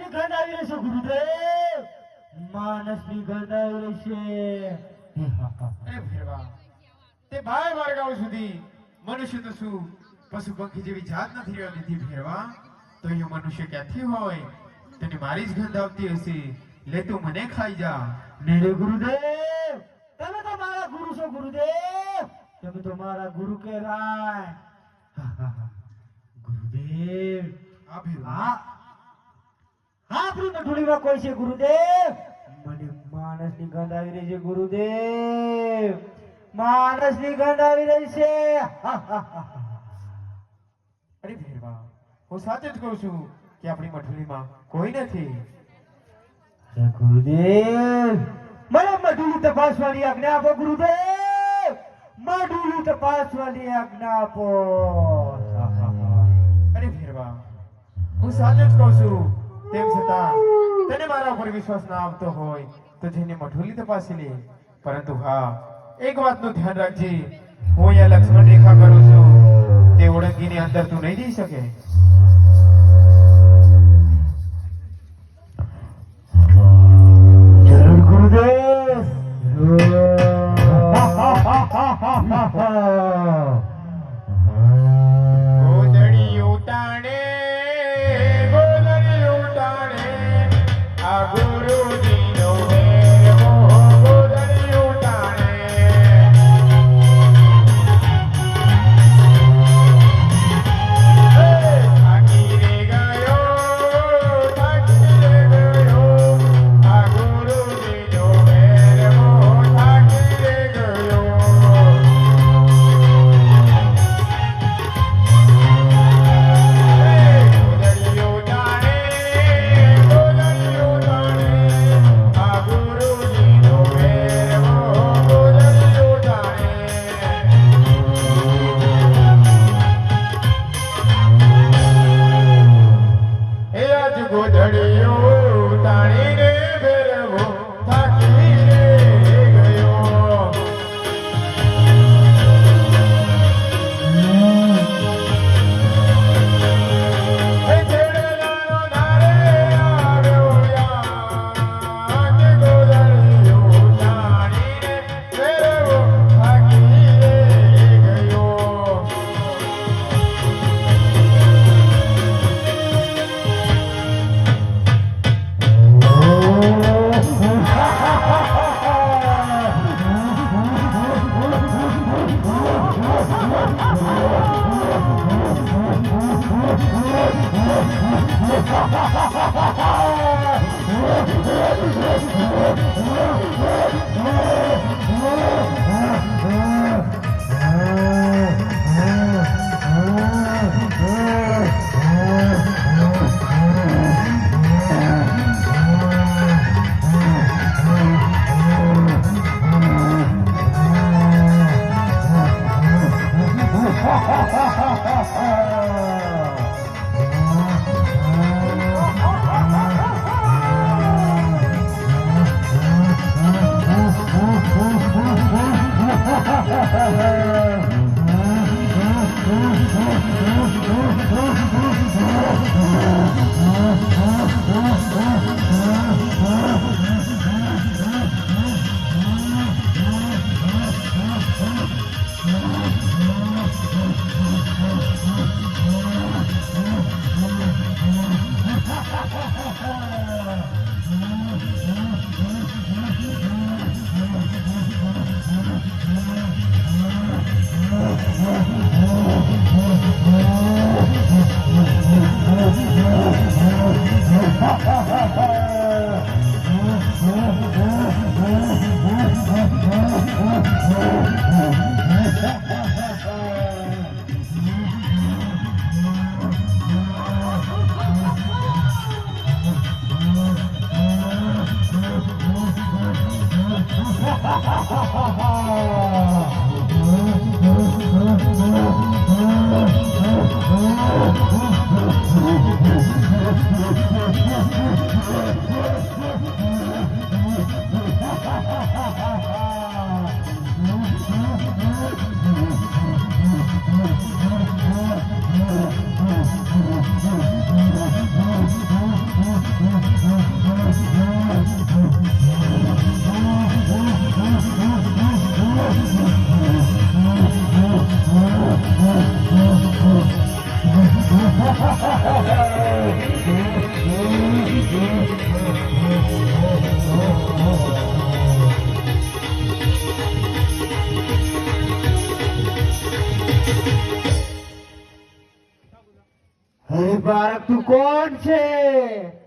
માણસની ગંધ આવી રહી છે ગુરુદેવ, માણસની ગંધ આવી રહી છે. એ ભેરવા તે 12 માર્ગાઓ સુધી મનુષ્ય તો શું પશુ પંખી જેવી જાત નથી રહેવા દીધી ભેરવા. તો એ મનુષ્ય ક્યાંથી હોય? તને મારી જ ગંધ આવતી હશે. લે તું મને ખાઈ જા. નહીં રે ગુરુદેવ, તમે તો મારા ગુરુ છો ગુરુદેવ, તમે તો મારા ગુરુ કહેવાય. ગુરુદેવ આ ભેરવા હા આપણી મઠુડીમાં કોઈ છે ગુરુદેવ? મને માણસની ગંધ આવી રહી છે ગુરુદેવ, માણસની ગંધ આવી રહી છે. અરે ભેરવા હું સાચું જ કહું છું કે આપણી મઠડીમાં કોઈ નથી. અરે ગુરુદેવ, મને મઠુડી તપાસવાની આજ્ઞા આપો ગુરુદેવ, મઠુડી તપાસવાની આજ્ઞા આપો. અરે ભેરવા હું સાચું જ કહું છું, તેમ છતાં તને મારા ઉપર વિશ્વાસ ના આવતો હોય તો જઈને મઠોલી તપાસી લે. પરંતુ હા, એક વાતનું ધ્યાન રાખજે, હું અહીંયા લક્ષ્મણ રેખા કરું છું, તે ઓળંગીની અંદર તું નહીં જઈ શકે. જરૂર ગુરુદેવ, ગોદડી ઉતાણે, ગોદડી ઉતાણે, આ ગુરુજીનો વેરવો ગોદડી ઉતાણે. થાકી રે ગયો, થાકી રે ગયો, આ ગુરુજીનો વેરવો થાકી રે ગયો. અરે બાળક તું કોણ છે?